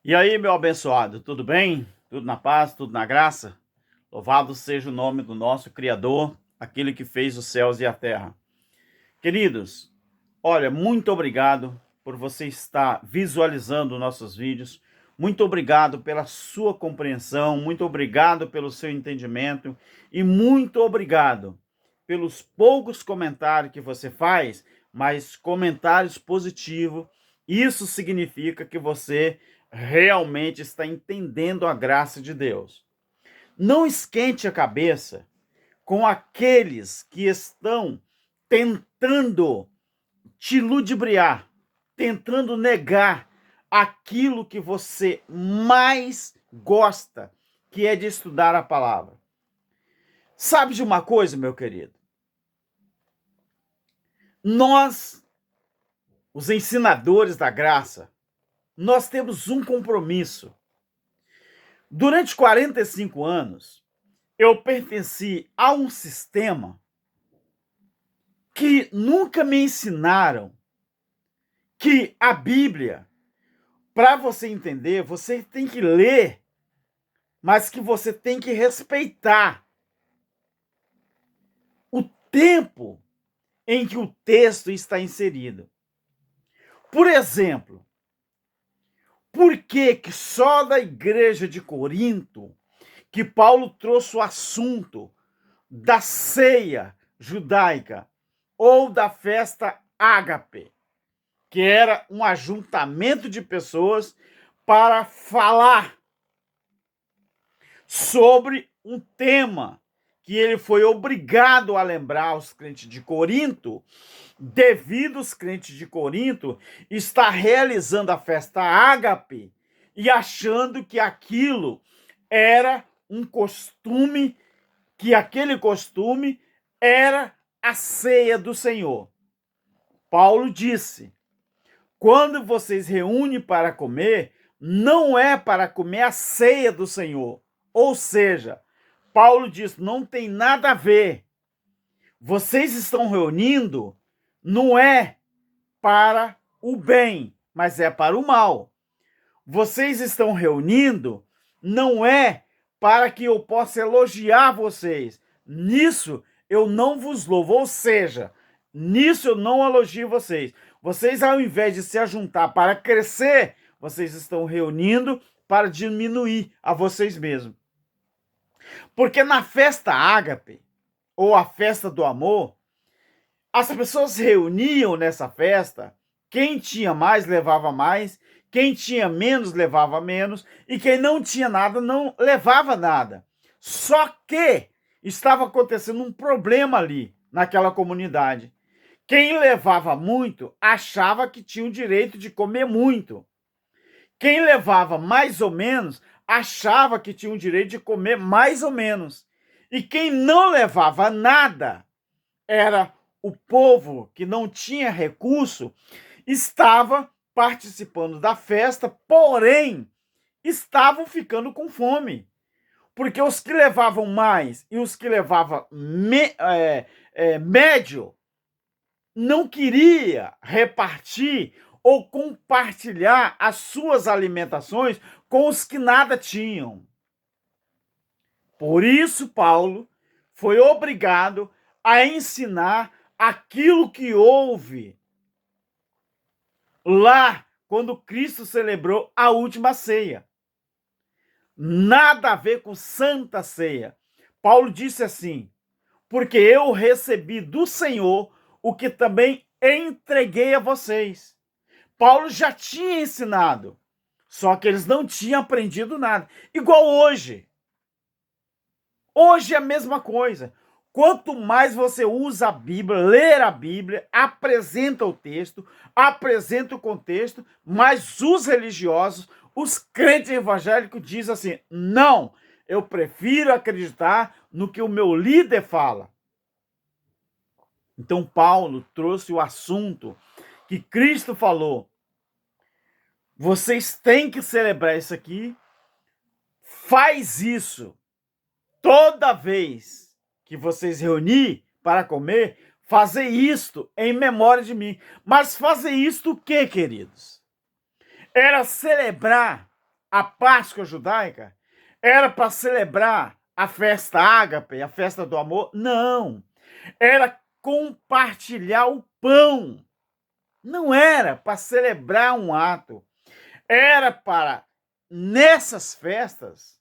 E aí, meu abençoado, tudo bem? Tudo na paz, tudo na graça? Louvado seja o nome do nosso Criador, aquele que fez os céus e a terra. Queridos, olha, muito obrigado por você estar visualizando nossos vídeos. Muito obrigado pela sua compreensão, muito obrigado pelo seu entendimento e muito obrigado pelos poucos comentários que você faz, mas comentários positivos. Isso significa que você realmente está entendendo a graça de Deus. Não esquente a cabeça com aqueles que estão tentando te ludibriar, tentando negar aquilo que você mais gosta, que é de estudar a palavra. Sabe de uma coisa, meu querido? Nós, os ensinadores da graça, nós temos um compromisso. Durante 45 anos, eu pertenci a um sistema que nunca me ensinaram que a Bíblia, para você entender, você tem que ler, mas que você tem que respeitar o tempo em que o texto está inserido. Por exemplo, por que que só da igreja de Corinto que Paulo trouxe o assunto da ceia judaica ou da festa ágape, que era um ajuntamento de pessoas para falar sobre um tema que ele foi obrigado a lembrar aos crentes de Corinto, devido aos crentes de Corinto estar realizando a festa ágape e achando que aquilo era um costume, que aquele costume era a ceia do Senhor. Paulo disse: quando vocês reúnem para comer, não é para comer a ceia do Senhor. Ou seja, Paulo diz: não tem nada a ver. Vocês estão reunindo, não é para o bem, mas é para o mal. Vocês estão reunindo, não é para que eu possa elogiar vocês. Nisso eu não vos louvo, ou seja, nisso eu não elogio vocês. Vocês, ao invés de se ajuntar para crescer, vocês estão reunindo para diminuir a vocês mesmos. Porque na festa ágape, ou a festa do amor, as pessoas se reuniam nessa festa, quem tinha mais levava mais, quem tinha menos levava menos, e quem não tinha nada não levava nada. Só que estava acontecendo um problema ali, naquela comunidade. Quem levava muito achava que tinha o direito de comer muito. Quem levava mais ou menos achava que tinha o direito de comer mais ou menos. E quem não levava nada, era o povo que não tinha recurso, estava participando da festa, porém estavam ficando com fome. Porque os que levavam mais e os que levavam médio não queria repartir ou compartilhar as suas alimentações com os que nada tinham. Por isso, Paulo foi obrigado a ensinar aquilo que houve lá quando Cristo celebrou a última ceia. Nada a ver com Santa Ceia. Paulo disse assim: porque eu recebi do Senhor o que também entreguei a vocês. Paulo já tinha ensinado, só que eles não tinham aprendido nada. Igual hoje. Hoje é a mesma coisa. Quanto mais você usa a Bíblia, ler a Bíblia, apresenta o texto, apresenta o contexto, mais os religiosos, os crentes evangélicos dizem assim: não, eu prefiro acreditar no que o meu líder fala. Então Paulo trouxe o assunto que Cristo falou: vocês têm que celebrar isso aqui, faz isso toda vez que vocês reunir para comer, fazer isto em memória de mim. Mas fazer isto o quê, queridos? Era celebrar a Páscoa judaica era para celebrar a festa ágape, a festa do amor? Não. Era compartilhar o pão. Não era para celebrar um ato. Era para, nessas festas,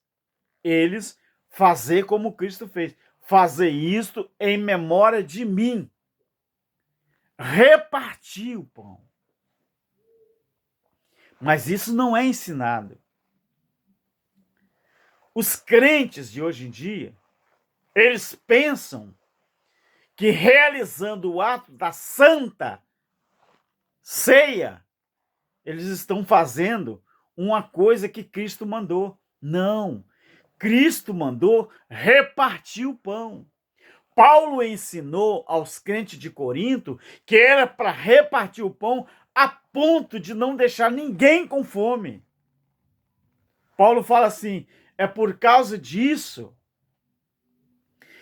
eles fazer como Cristo fez. Fazer isto em memória de mim. Repartir o pão. Mas isso não é ensinado. Os crentes de hoje em dia, eles pensam que realizando o ato da santa ceia, eles estão fazendo uma coisa que Cristo mandou. Não. Cristo mandou repartir o pão. Paulo ensinou aos crentes de Corinto que era para repartir o pão a ponto de não deixar ninguém com fome. Paulo fala assim: é por causa disso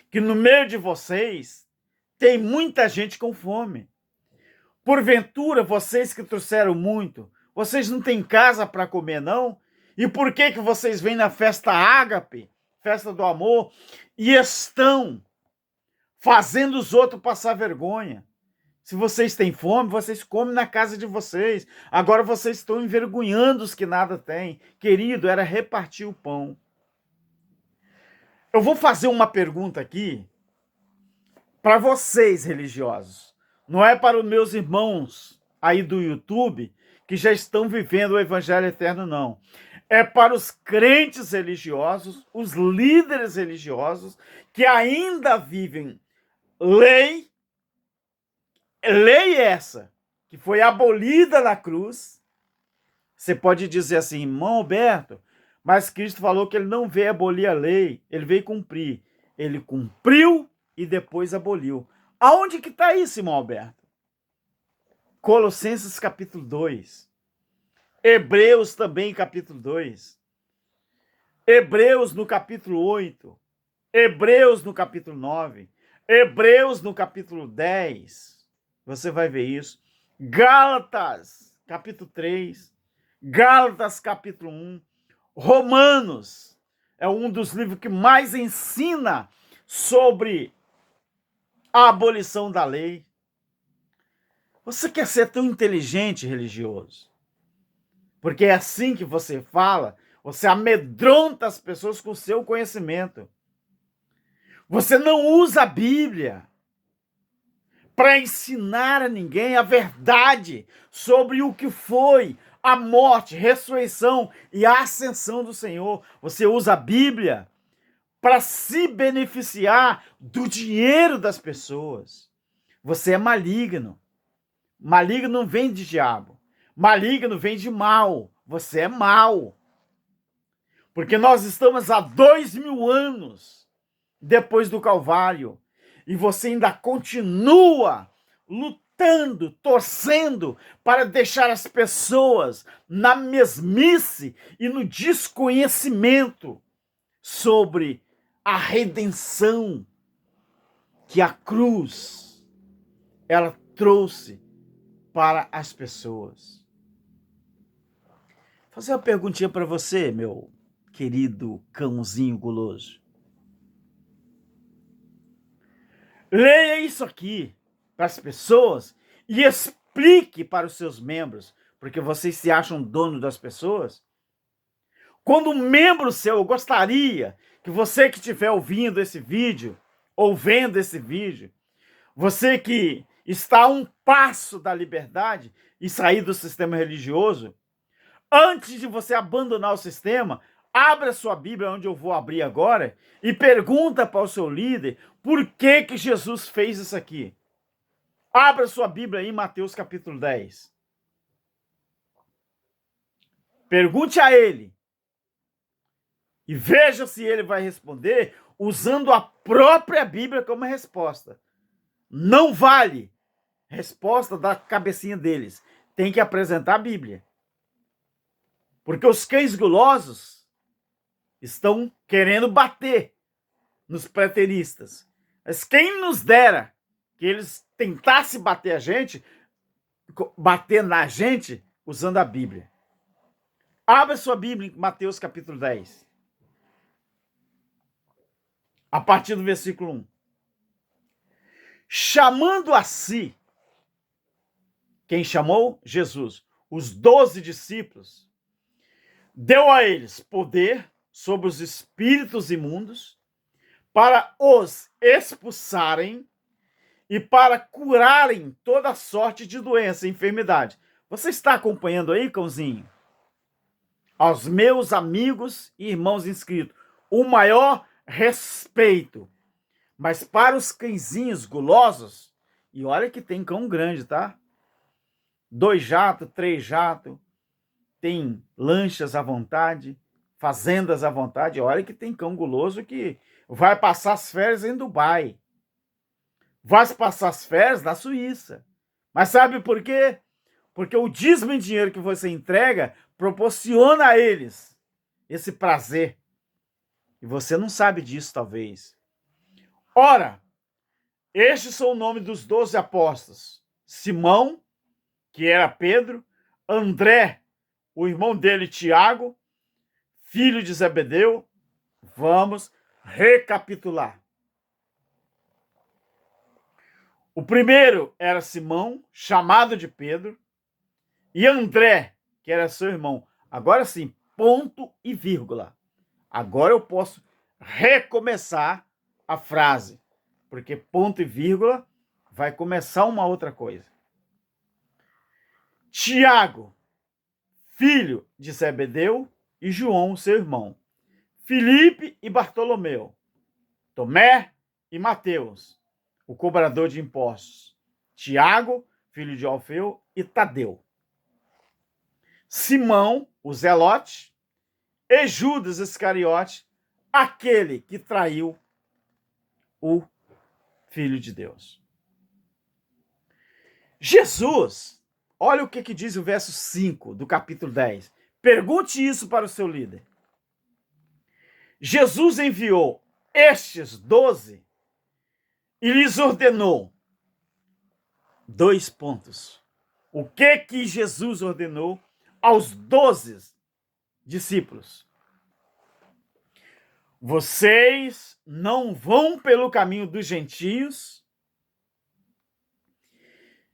que no meio de vocês tem muita gente com fome. Porventura, vocês que trouxeram muito, vocês não têm casa para comer, não? E por que vocês vêm na festa ágape, festa do amor, e estão fazendo os outros passar vergonha? Se vocês têm fome, vocês comem na casa de vocês. Agora vocês estão envergonhando os que nada têm. Querido, era repartir o pão. Eu vou fazer uma pergunta aqui para vocês, religiosos. Não é para os meus irmãos aí do YouTube que já estão vivendo o evangelho eterno, não. É para os crentes religiosos, os líderes religiosos que ainda vivem lei essa, que foi abolida na cruz. Você pode dizer assim, irmão Alberto, mas Cristo falou que ele não veio abolir a lei, ele veio cumprir. Ele cumpriu e depois aboliu. Aonde que está isso, irmão Alberto? Colossenses capítulo 2. Hebreus também capítulo 2. Hebreus no capítulo 8. Hebreus no capítulo 9. Hebreus no capítulo 10. Você vai ver isso. Gálatas capítulo 3. Gálatas capítulo 1. Romanos é um dos livros que mais ensina sobre a abolição da lei. Você quer ser tão inteligente, religioso? Porque é assim que você fala, você amedronta as pessoas com o seu conhecimento. Você não usa a Bíblia para ensinar a ninguém a verdade sobre o que foi a morte, ressurreição e a ascensão do Senhor. Você usa a Bíblia para se beneficiar do dinheiro das pessoas. Você é maligno. Maligno não vem de diabo. Maligno vem de mal. Você é mal. Porque nós estamos há 2000 anos depois do Calvário. E você ainda continua lutando, torcendo para deixar as pessoas na mesmice e no desconhecimento sobre a redenção que a cruz ela trouxe para as pessoas. Vou fazer uma perguntinha para você, meu querido cãozinho guloso. Leia isso aqui para as pessoas e explique para os seus membros, porque vocês se acham dono das pessoas. Quando um membro seu, eu gostaria que você que estiver ouvindo esse vídeo, ou vendo esse vídeo, você que está a um passo da liberdade e sair do sistema religioso, antes de você abandonar o sistema, abra sua Bíblia, onde eu vou abrir agora, e pergunta para o seu líder por que Jesus fez isso aqui. Abra sua Bíblia aí em Mateus capítulo 10. Pergunte a ele. E veja se ele vai responder usando a própria Bíblia como resposta. Não vale resposta da cabecinha deles. Tem que apresentar a Bíblia. Porque os cães gulosos estão querendo bater nos preteristas. Mas quem nos dera que eles tentassem bater na gente usando a Bíblia. Abra sua Bíblia em Mateus capítulo 10. A partir do versículo 1. Chamando a si, quem chamou? Jesus. Os 12 discípulos. Deu a eles poder sobre os espíritos imundos para os expulsarem e para curarem toda sorte de doença e enfermidade. Você está acompanhando aí, cãozinho? Aos meus amigos e irmãos inscritos, o maior respeito. Mas para os cãezinhos gulosos, e olha que tem cão grande, tá? 2 jatos, 3 jatos, tem lanchas à vontade, fazendas à vontade. Olha que tem cão guloso que vai passar as férias em Dubai. Vai passar as férias na Suíça. Mas sabe por quê? Porque o dízimo em dinheiro que você entrega proporciona a eles esse prazer. E você não sabe disso, talvez. Ora, estes são o nome dos 12 apóstolos. Simão, que era Pedro, André, o irmão dele, Tiago, filho de Zebedeu. Vamos recapitular. O primeiro era Simão, chamado de Pedro, e André, que era seu irmão. Agora sim, ponto e vírgula. Agora eu posso recomeçar a frase, porque ponto e vírgula vai começar uma outra coisa. Tiago, filho de Zebedeu, e João, seu irmão. Filipe e Bartolomeu. Tomé e Mateus, o cobrador de impostos. Tiago, filho de Alfeu, e Tadeu. Simão, o Zelote, e Judas Iscariote, aquele que traiu o Filho de Deus. Jesus, olha o que diz o verso 5 do capítulo 10. Pergunte isso para o seu líder. Jesus enviou estes 12 e lhes ordenou 2 pontos. O que Jesus ordenou aos 12 discípulos? Vocês não vão pelo caminho dos gentios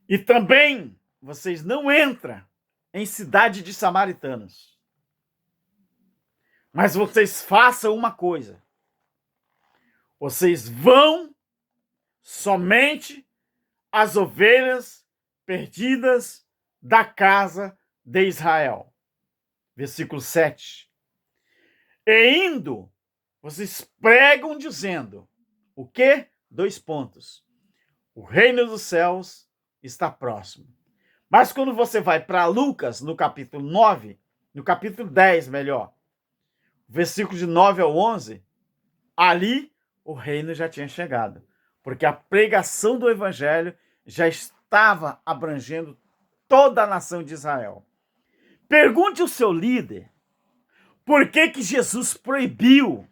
e também vocês não entram em cidade de samaritanos. Mas vocês façam uma coisa. Vocês vão somente às ovelhas perdidas da casa de Israel. Versículo 7. E indo, vocês pregam dizendo, o quê? 2 pontos. O reino dos céus está próximo. Mas quando você vai para Lucas, no capítulo 9, no capítulo 10, melhor, versículo de 9 ao 11, ali o reino já tinha chegado. Porque a pregação do evangelho já estava abrangendo toda a nação de Israel. Pergunte ao seu líder por que Jesus proibiu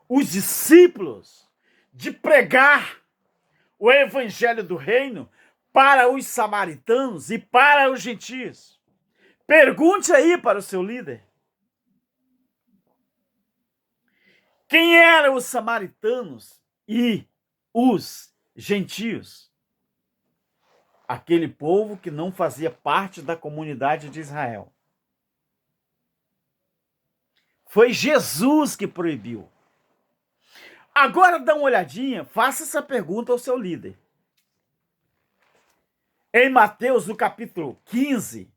os discípulos de pregar o evangelho do reino para os samaritanos e para os gentios. Pergunte aí para o seu líder. Quem eram os samaritanos e os gentios? Aquele povo que não fazia parte da comunidade de Israel. Foi Jesus que proibiu. Agora dá uma olhadinha, faça essa pergunta ao seu líder. Em Mateus, no capítulo 15,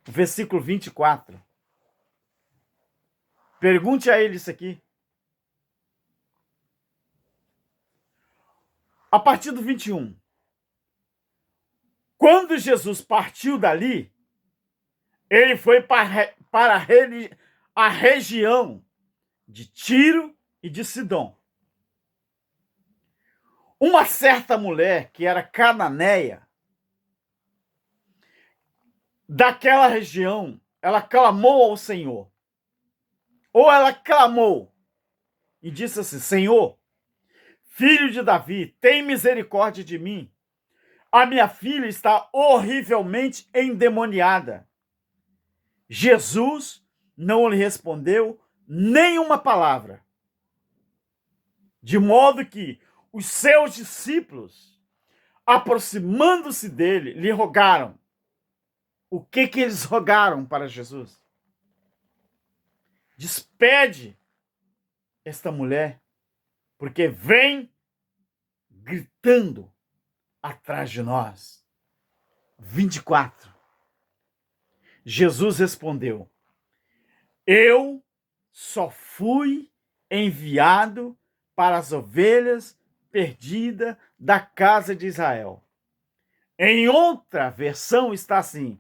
versículo 24. Pergunte a ele isso aqui. A partir do 21. Quando Jesus partiu dali, ele foi para a região de Tiro e de Sidom. Uma certa mulher que era cananeia, daquela região, ela clamou ao Senhor. Ou ela clamou e disse assim, Senhor, filho de Davi, tem misericórdia de mim. A minha filha está horrivelmente endemoniada. Jesus não lhe respondeu nenhuma palavra, de modo que os seus discípulos, aproximando-se dele, lhe rogaram. O que eles rogaram para Jesus? Despede esta mulher, porque vem gritando atrás de nós. 24. Jesus respondeu: eu só fui enviado para as ovelhas perdidas da casa de Israel. Em outra versão está assim: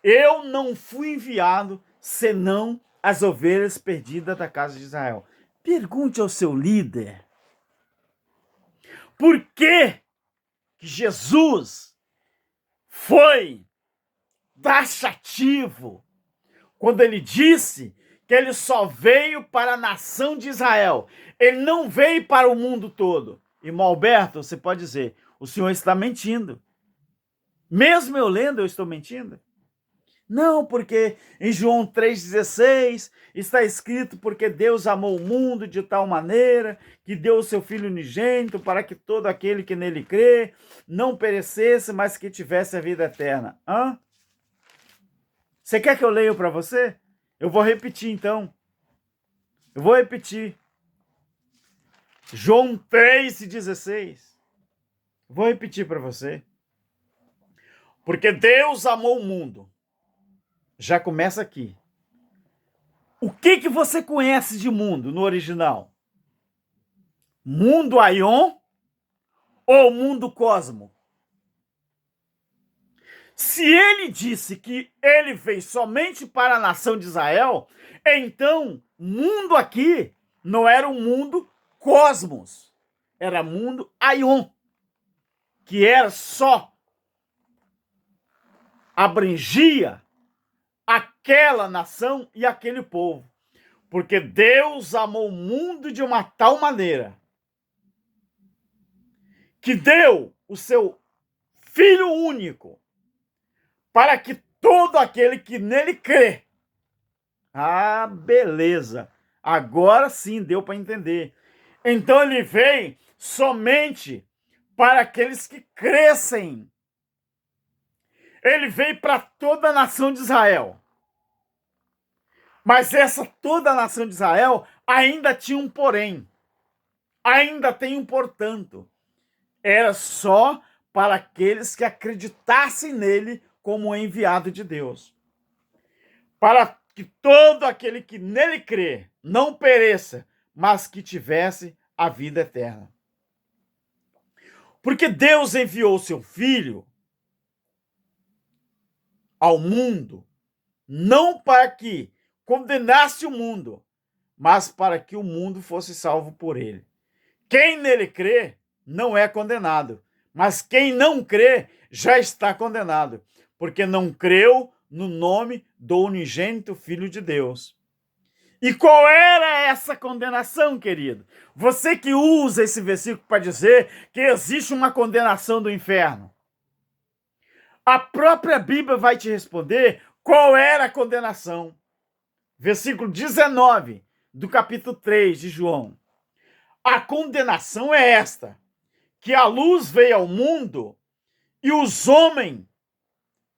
eu não fui enviado senão as ovelhas perdidas da casa de Israel. Pergunte ao seu líder: por que Jesus foi taxativo quando ele disse que ele só veio para a nação de Israel? Ele não veio para o mundo todo. Irmão Alberto, você pode dizer: o senhor está mentindo. Mesmo eu lendo, eu estou mentindo? Não, porque em João 3,16 está escrito: porque Deus amou o mundo de tal maneira que deu o seu Filho unigênito para que todo aquele que nele crê não perecesse, mas que tivesse a vida eterna. Hã? Você quer que eu leia para você? Eu vou repetir então. Eu vou repetir. João 3,16. Vou repetir para você. Porque Deus amou o mundo. Já começa aqui. O que você conhece de mundo no original? Mundo aion ou mundo cosmo? Se ele disse que ele veio somente para a nação de Israel, então mundo aqui não era um mundo cosmos, era mundo aion, que era só abrangia aquela nação e aquele povo. Porque Deus amou o mundo de uma tal maneira que deu o seu Filho único para que todo aquele que nele crê. Ah, beleza. Agora sim deu para entender. Então ele veio somente para aqueles que crescem. Ele veio para toda a nação de Israel. Mas essa toda a nação de Israel ainda tinha um porém. Ainda tem um portanto. Era só para aqueles que acreditassem nele como enviado de Deus. Para que todo aquele que nele crê não pereça, mas que tivesse a vida eterna. Porque Deus enviou seu Filho ao mundo, não para que condenasse o mundo, mas para que o mundo fosse salvo por ele. Quem nele crê não é condenado, mas quem não crê já está condenado, porque não creu no nome do unigênito Filho de Deus. E qual era essa condenação, querido? Você que usa esse versículo para dizer que existe uma condenação do inferno. A própria Bíblia vai te responder qual era a condenação. Versículo 19 do capítulo 3 de João. A condenação é esta: que a luz veio ao mundo e os homens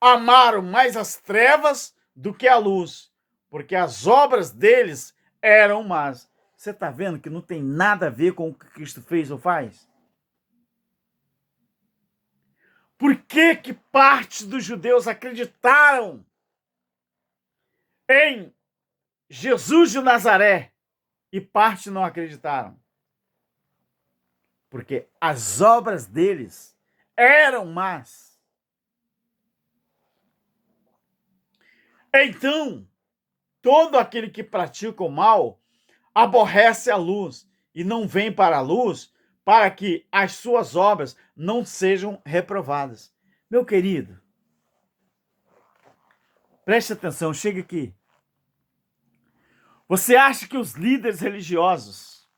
amaram mais as trevas do que a luz, porque as obras deles eram más. Você está vendo que não tem nada a ver com o que Cristo fez ou faz? Por que parte dos judeus acreditaram em Jesus de Nazaré e parte não acreditaram? Porque as obras deles eram más. Então, todo aquele que pratica o mal aborrece a luz e não vem para a luz para que as suas obras não sejam reprovadas. Meu querido, preste atenção, chega aqui. Você acha que os líderes religiosos,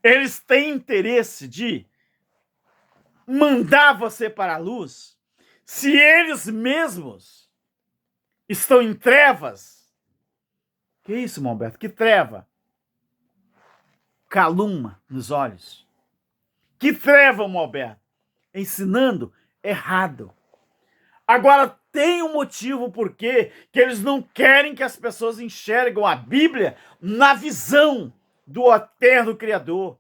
eles têm interesse de mandar você para a luz, se eles mesmos estão em trevas. Que isso, irmão Alberto? Que treva? Calúnia nos olhos. Que treva, irmão Alberto? Ensinando errado. Agora, tem um motivo por que eles não querem que as pessoas enxergam a Bíblia na visão do eterno Criador.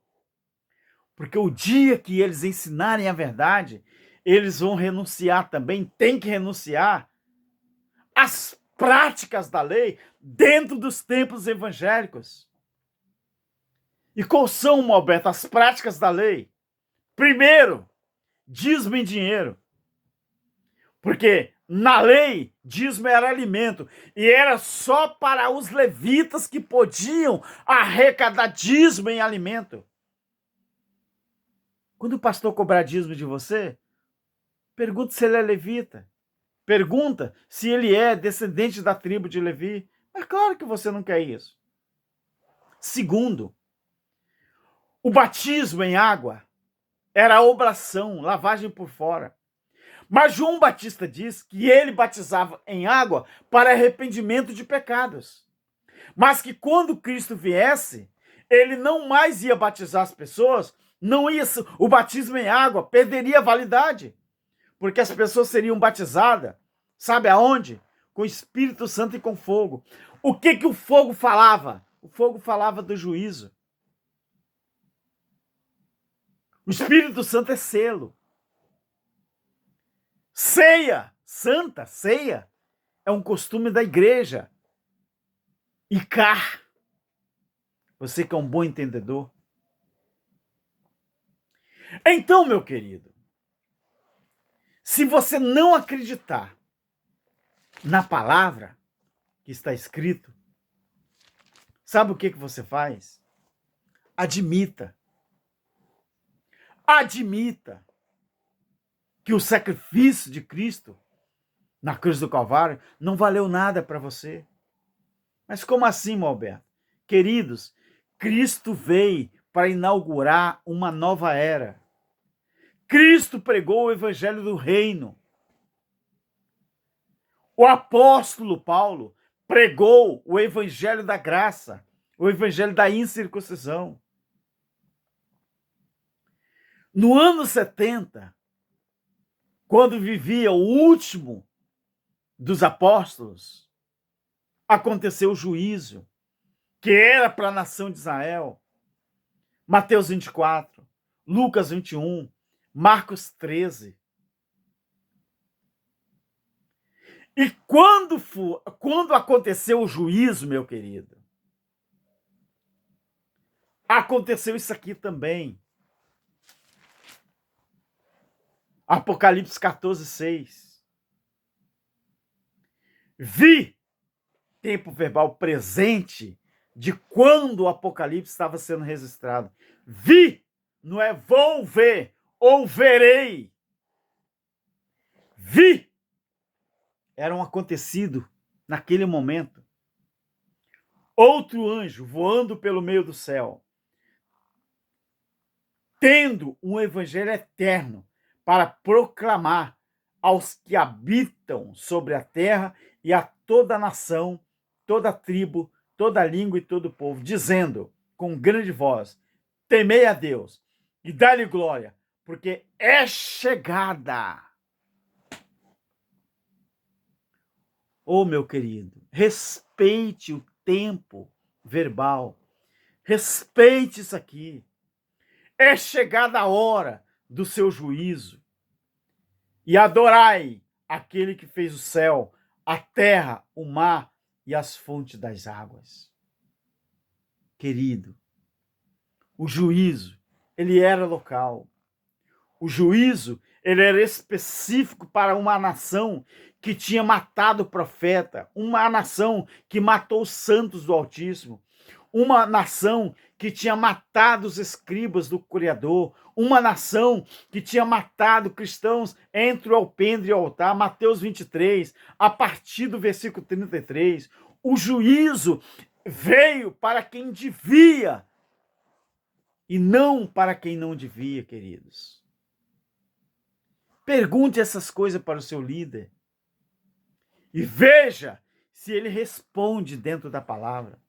Porque o dia que eles ensinarem a verdade, eles vão renunciar também, tem que renunciar às práticas da lei dentro dos templos evangélicos. E quais são, Alberto, as práticas da lei? Primeiro, dízimo em dinheiro. Porque na lei, dízimo era alimento. E era só para os levitas que podiam arrecadar dízimo em alimento. Quando o pastor cobrar dízimo de você, pergunta se ele é levita. Pergunta se ele é descendente da tribo de Levi. Mas claro que você não quer isso. Segundo, o batismo em água era oblação, lavagem por fora. Mas João Batista diz que ele batizava em água para arrependimento de pecados. Mas que quando Cristo viesse, ele não mais ia batizar as pessoas, não ia, o batismo em água perderia a validade. Porque as pessoas seriam batizadas, sabe aonde? Com o Espírito Santo e com fogo. O que o fogo falava? O fogo falava do juízo. O Espírito Santo é selo. Ceia, santa ceia, é um costume da igreja. Icar, você que é um bom entendedor. Então, meu querido, se você não acreditar na palavra que está escrito, sabe o que você faz? Admita. Admita que o sacrifício de Cristo na cruz do Calvário não valeu nada para você. Mas como assim, Alberto? Queridos, Cristo veio para inaugurar uma nova era. Cristo pregou o evangelho do reino. O apóstolo Paulo pregou o evangelho da graça, o evangelho da incircuncisão. No ano 70, quando vivia o último dos apóstolos, aconteceu o juízo, que era para a nação de Israel. Mateus 24, Lucas 21, Marcos 13. E quando aconteceu o juízo, meu querido, aconteceu isso aqui também. Apocalipse 14, 6. Vi, tempo verbal presente, de quando o Apocalipse estava sendo registrado. Vi, não é vou ver, ou verei. Vi, era um acontecido naquele momento. Outro anjo voando pelo meio do céu, tendo um evangelho eterno para proclamar aos que habitam sobre a terra e a toda nação, toda tribo, toda língua e todo povo, dizendo com grande voz: temei a Deus e dá-lhe glória, porque é chegada. Oh, meu querido, respeite o tempo verbal. Respeite isso aqui. É chegada a hora do seu juízo. E adorai aquele que fez o céu, a terra, o mar e as fontes das águas. Querido, o juízo, ele era local. O juízo, ele era específico para uma nação que tinha matado o profeta, uma nação que matou os santos do Altíssimo, uma nação que tinha matado os escribas do Criador, uma nação que tinha matado cristãos entre o alpendre e o altar, Mateus 23, a partir do versículo 33. O juízo veio para quem devia e não para quem não devia, queridos. Pergunte essas coisas para o seu líder. e veja se ele responde dentro da palavra.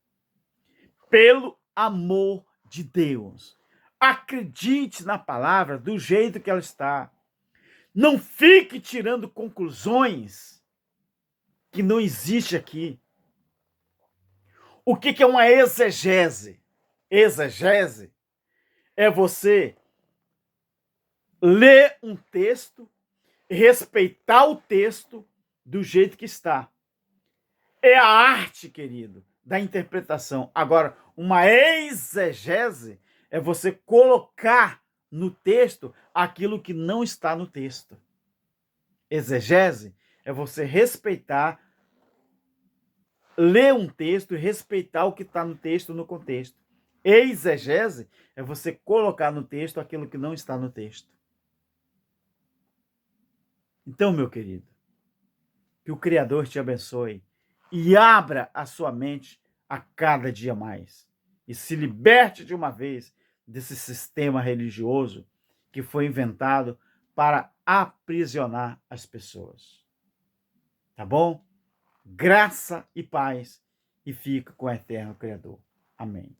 Pelo amor de Deus, acredite na palavra do jeito que ela está. Não fique tirando conclusões que não existe aqui. O que é uma exegese? Exegese é você ler um texto, respeitar o texto do jeito que está. É a arte, querido, da interpretação. Agora, uma exegese é você colocar no texto aquilo que não está no texto. Exegese é você respeitar, ler um texto e respeitar o que está no texto no contexto. Exegese é você colocar no texto aquilo que não está no texto. Então, meu querido, que o Criador te abençoe e abra a sua mente a cada dia mais. E se liberte de uma vez desse sistema religioso que foi inventado para aprisionar as pessoas. Tá bom? Graça e paz, e fica com o eterno Criador. Amém.